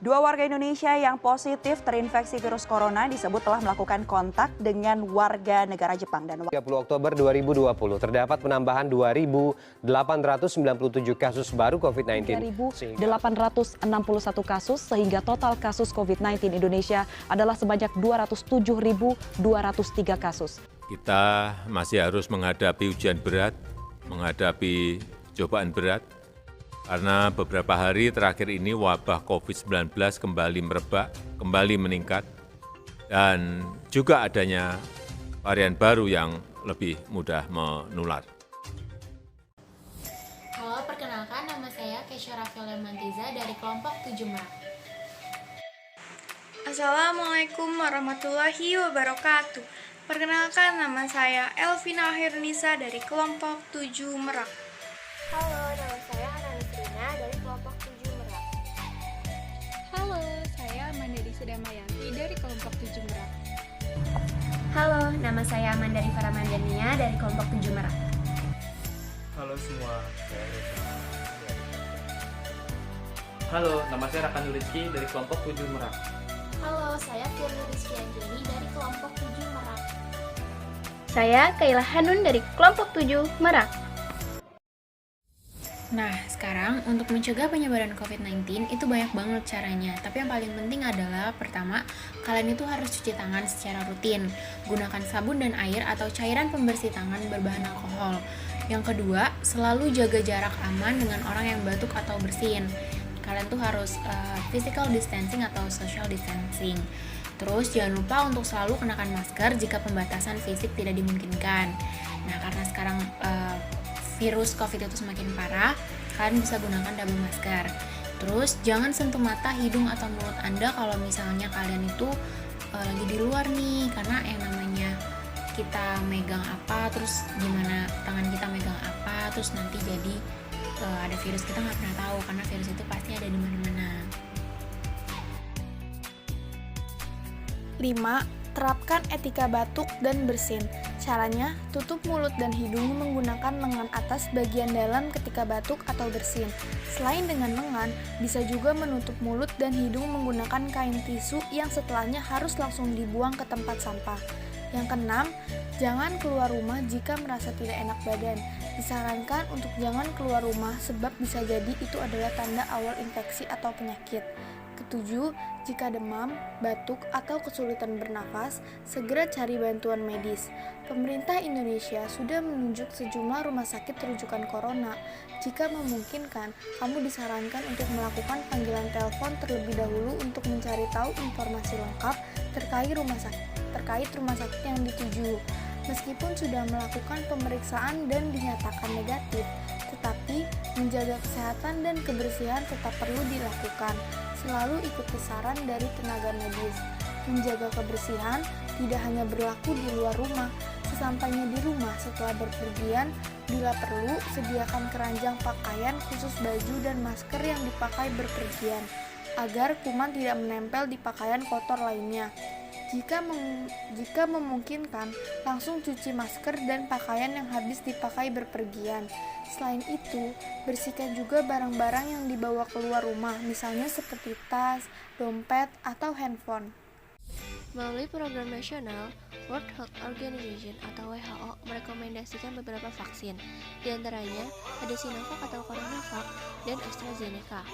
Dua warga Indonesia yang positif terinfeksi virus corona disebut telah melakukan kontak dengan warga negara Jepang. Dan 30 Oktober 2020 terdapat penambahan 2.897 kasus baru COVID-19. 3.861 kasus sehingga total kasus COVID-19 Indonesia adalah sebanyak 207.203 kasus. Kita masih harus menghadapi ujian berat, menghadapi cobaan berat, karena beberapa hari terakhir ini wabah COVID-19 kembali merebak, kembali meningkat, dan juga adanya varian baru yang lebih mudah menular. Halo, perkenalkan nama saya Kesha Rafaela Mantiza dari kelompok 7 Merak. Assalamualaikum warahmatullahi wabarakatuh. Perkenalkan nama saya Elvina Hirnisa dari kelompok 7 Merak. Halo, nama saya Anna dari kelompok 7 Merak. Halo, saya Mandari Sudamayanti dari kelompok 7 Merak. Halo, nama saya Mandari Faramandania dari kelompok 7 Merak. Halo semua, saya Reza. Halo, nama saya Rakan Rizky dari kelompok 7 Merak. Halo, saya Firly Rizky Anjani dari kelompok 7 Merak. Saya Kaila Hanun dari kelompok 7 Merak. Nah, sekarang untuk mencegah penyebaran COVID-19 itu banyak banget caranya. Tapi yang paling penting adalah pertama, kalian itu harus cuci tangan secara rutin. Gunakan sabun dan air atau cairan pembersih tangan berbahan alkohol. Yang kedua, selalu jaga jarak aman dengan orang yang batuk atau bersin. Kalian tuh harus physical distancing atau social distancing. Terus jangan lupa untuk selalu kenakan masker jika pembatasan fisik tidak dimungkinkan. Nah, karena sekarang virus COVID itu semakin parah, kalian bisa gunakan double masker. Terus jangan sentuh mata, hidung, atau mulut Anda kalau misalnya kalian itu lagi di luar nih, karena yang namanya kita megang apa, terus gimana tangan kita megang apa, terus nanti jadi ada virus, kita nggak pernah tahu karena virus itu pasti ada di mana-mana. 5. Terapkan etika batuk dan bersin. Caranya, tutup mulut dan hidung menggunakan lengan atas bagian dalam ketika batuk atau bersin. Selain dengan lengan, bisa juga menutup mulut dan hidung menggunakan kain tisu yang setelahnya harus langsung dibuang ke tempat sampah. Yang keenam, jangan keluar rumah jika merasa tidak enak badan. Disarankan untuk jangan keluar rumah sebab bisa jadi itu adalah tanda awal infeksi atau penyakit. Ketujuh, jika demam, batuk, atau kesulitan bernafas, segera cari bantuan medis. Pemerintah Indonesia sudah menunjuk sejumlah rumah sakit rujukan corona. Jika memungkinkan, kamu disarankan untuk melakukan panggilan telepon terlebih dahulu untuk mencari tahu informasi lengkap terkait rumah sakit yang dituju. Meskipun sudah melakukan pemeriksaan dan dinyatakan negatif, tetapi menjaga kesehatan dan kebersihan tetap perlu dilakukan. Selalu ikuti saran dari tenaga medis. Menjaga kebersihan tidak hanya berlaku di luar rumah. Sesampainya di rumah setelah berpergian, bila perlu, sediakan keranjang pakaian khusus baju dan masker yang dipakai berpergian, agar kuman tidak menempel di pakaian kotor lainnya. Jika memungkinkan, langsung cuci masker dan pakaian yang habis dipakai berpergian. Selain itu, bersihkan juga barang-barang yang dibawa keluar rumah, misalnya seperti tas, dompet, atau handphone. Melalui program nasional, World Health Organization atau WHO merekomendasikan beberapa vaksin. Di antaranya ada Sinovac atau CoronaVac dan AstraZeneca.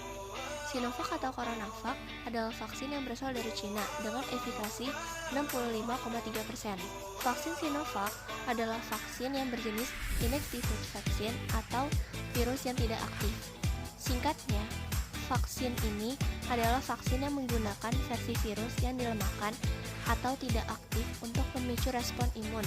Sinovac atau CoronaVac adalah vaksin yang berasal dari Cina dengan efikasi 65,3%. Vaksin Sinovac adalah vaksin yang berjenis inactivated vaccine atau virus yang tidak aktif. Singkatnya, vaksin ini adalah vaksin yang menggunakan versi virus yang dilemahkan atau tidak aktif untuk memicu respon imun.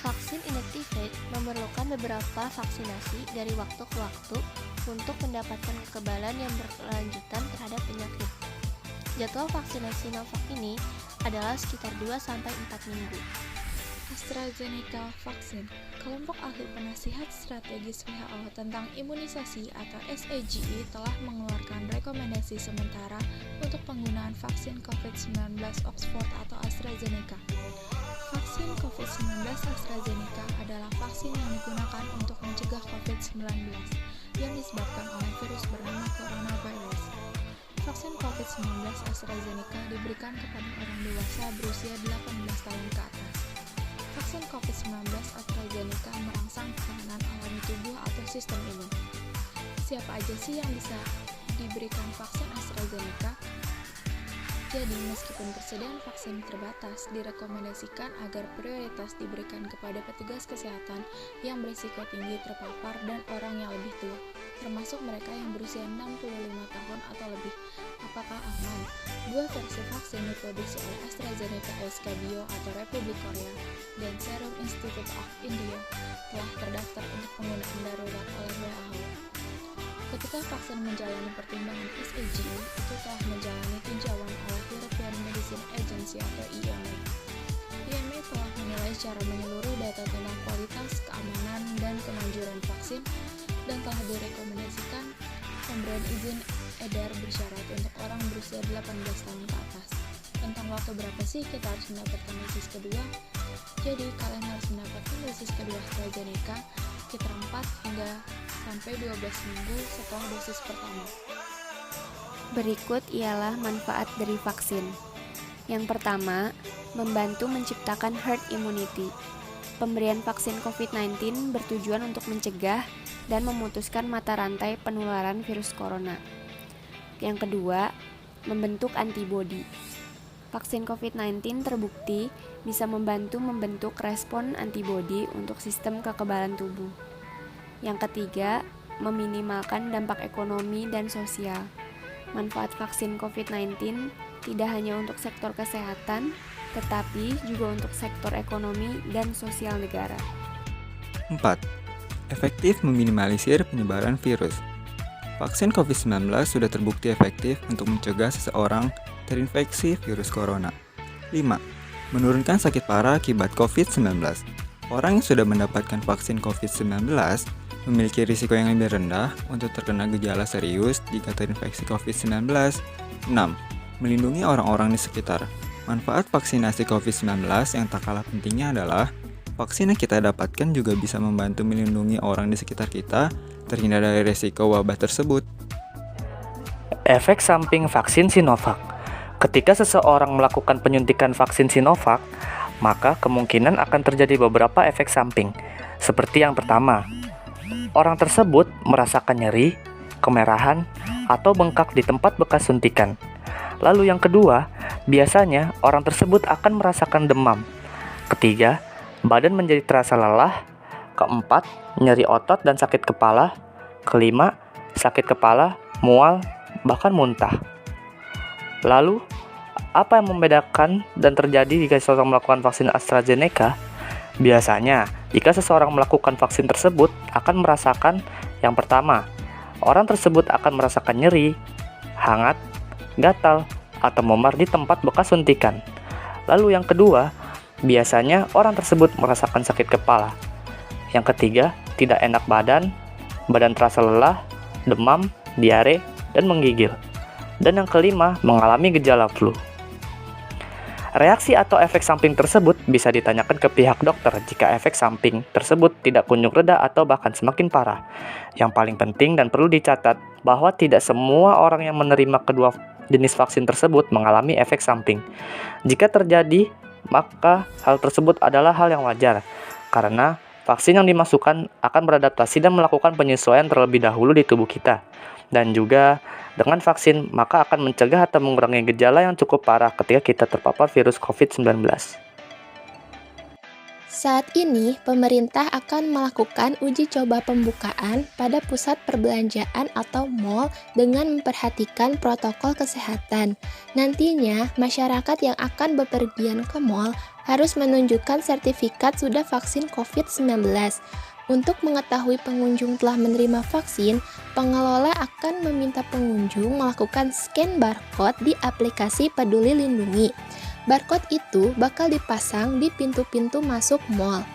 Vaksin inactivated memerlukan beberapa vaksinasi dari waktu ke waktu untuk mendapatkan kekebalan yang berkelanjutan terhadap penyakit. Jadwal vaksinasi Sinovac ini adalah sekitar 2-4 minggu. AstraZeneca Vaksin. Kelompok ahli penasihat strategis WHO tentang imunisasi atau SAGE telah mengeluarkan rekomendasi sementara untuk penggunaan vaksin COVID-19 Oxford atau AstraZeneca. Vaksin COVID-19 AstraZeneca adalah vaksin yang digunakan untuk mencegah COVID-19 yang disebabkan oleh virus bernama coronavirus. Vaksin COVID-19 AstraZeneca diberikan kepada orang dewasa berusia 18 tahun ke atas. Vaksin COVID-19 AstraZeneca merangsang pertahanan alami tubuh atau sistem imun. Siapa aja sih yang bisa diberikan vaksin AstraZeneca? Jadi, meskipun persediaan vaksin terbatas, direkomendasikan agar prioritas diberikan kepada petugas kesehatan yang berisiko tinggi terpapar dan orang yang lebih tua, termasuk mereka yang berusia 65 tahun atau lebih. Apakah aman? Dua versi vaksin diproduksi oleh AstraZeneca SK Bio atau Republik Korea dan Serum Institute of India telah terdaftar untuk penggunaan darurat oleh WHO. Ketika vaksin menjalani pertimbangan SAGE, itu telah menjalani tinjauan oleh European Medicines Agency atau EMA. EMA telah menilai secara menyeluruh data tentang kualitas, keamanan, dan kemanjuran vaksin dan telah direkomendasikan pemberian izin edar bersyarat untuk orang berusia 18 tahun ke atas. Tentang waktu berapa sih kita harus mendapatkan dosis kedua? Jadi, kalian harus mendapatkan dosis kedua AstraZeneca sekitar 4 hingga sampai 12 minggu setelah dosis pertama. Berikut ialah manfaat dari vaksin. Yang pertama, membantu menciptakan herd immunity. Pemberian vaksin COVID-19 bertujuan untuk mencegah dan memutuskan mata rantai penularan virus corona. Yang kedua, membentuk antibodi. Vaksin COVID-19 terbukti bisa membantu membentuk respon antibodi untuk sistem kekebalan tubuh. Yang ketiga, meminimalkan dampak ekonomi dan sosial. Manfaat vaksin COVID-19 tidak hanya untuk sektor kesehatan, tetapi juga untuk sektor ekonomi dan sosial negara. 4. Efektif meminimalisir penyebaran virus. Vaksin COVID-19 sudah terbukti efektif untuk mencegah seseorang terinfeksi virus corona. 5. Menurunkan sakit parah akibat COVID-19. Orang yang sudah mendapatkan vaksin COVID-19 memiliki risiko yang lebih rendah untuk terkena gejala serius jika terinfeksi COVID-19. 6. Melindungi orang-orang di sekitar. Manfaat vaksinasi COVID-19 yang tak kalah pentingnya adalah vaksin yang kita dapatkan juga bisa membantu melindungi orang di sekitar kita terhindar dari risiko wabah tersebut. Efek samping vaksin Sinovac. Ketika seseorang melakukan penyuntikan vaksin Sinovac, maka kemungkinan akan terjadi beberapa efek samping. Seperti yang pertama, orang tersebut merasakan nyeri, kemerahan, atau bengkak di tempat bekas suntikan. Lalu yang kedua, biasanya orang tersebut akan merasakan demam. Ketiga, badan menjadi terasa lelah. Keempat, nyeri otot dan sakit kepala. Kelima, sakit kepala, mual, bahkan muntah. Lalu, apa yang membedakan dan terjadi jika seseorang melakukan vaksin AstraZeneca? Biasanya, jika seseorang melakukan vaksin tersebut akan merasakan yang pertama, orang tersebut akan merasakan nyeri, hangat, gatal, atau memar di tempat bekas suntikan. Lalu yang kedua, biasanya orang tersebut merasakan sakit kepala. Yang ketiga, tidak enak badan, badan terasa lelah, demam, diare, dan menggigil. Dan yang kelima, mengalami gejala flu. Reaksi atau efek samping tersebut bisa ditanyakan ke pihak dokter jika efek samping tersebut tidak kunjung reda atau bahkan semakin parah. Yang paling penting dan perlu dicatat bahwa tidak semua orang yang menerima kedua jenis vaksin tersebut mengalami efek samping. Jika terjadi, maka hal tersebut adalah hal yang wajar, karena vaksin yang dimasukkan akan beradaptasi dan melakukan penyesuaian terlebih dahulu di tubuh kita. Dan juga dengan vaksin, maka akan mencegah atau mengurangi gejala yang cukup parah ketika kita terpapar virus COVID-19. Saat ini, pemerintah akan melakukan uji coba pembukaan pada pusat perbelanjaan atau mal dengan memperhatikan protokol kesehatan. Nantinya, masyarakat yang akan bepergian ke mal harus menunjukkan sertifikat sudah vaksin COVID-19. Untuk mengetahui pengunjung telah menerima vaksin, pengelola akan meminta pengunjung melakukan scan barcode di aplikasi Peduli Lindungi. Barcode itu bakal dipasang di pintu-pintu masuk mal.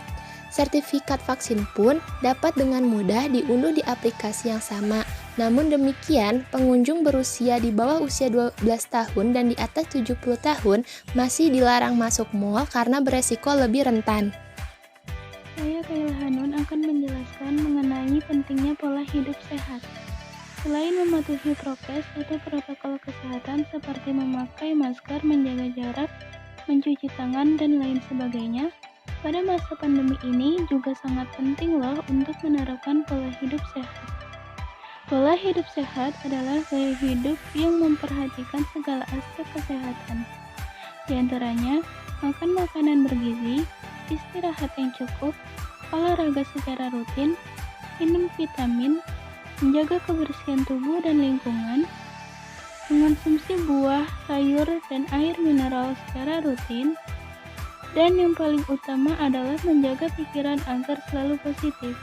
Sertifikat vaksin pun dapat dengan mudah diunduh di aplikasi yang sama. Namun demikian, pengunjung berusia di bawah usia 12 tahun dan di atas 70 tahun masih dilarang masuk mal karena beresiko lebih rentan. Saya Kayla Hanun akan menjelaskan mengenai pentingnya pola hidup sehat. Selain mematuhi prokes atau protokol kesehatan seperti memakai masker, menjaga jarak, mencuci tangan, dan lain sebagainya, pada masa pandemi ini juga sangat penting loh untuk menerapkan pola hidup sehat. Pola hidup sehat adalah gaya hidup yang memperhatikan segala aspek kesehatan. Di antaranya, makan makanan bergizi, istirahat yang cukup, olahraga secara rutin, minum vitamin, menjaga kebersihan tubuh dan lingkungan, mengonsumsi buah, sayur, dan air mineral secara rutin, dan yang paling utama adalah menjaga pikiran agar selalu positif.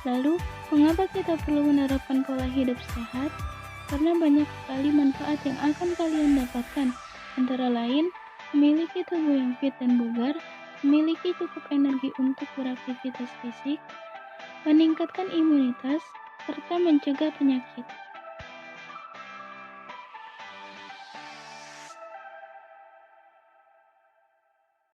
Lalu, mengapa kita perlu menerapkan pola hidup sehat? Karena banyak sekali manfaat yang akan kalian dapatkan, antara lain, memiliki tubuh yang fit dan bugar, memiliki cukup energi untuk beraktivitas fisik, meningkatkan imunitas, serta mencegah penyakit.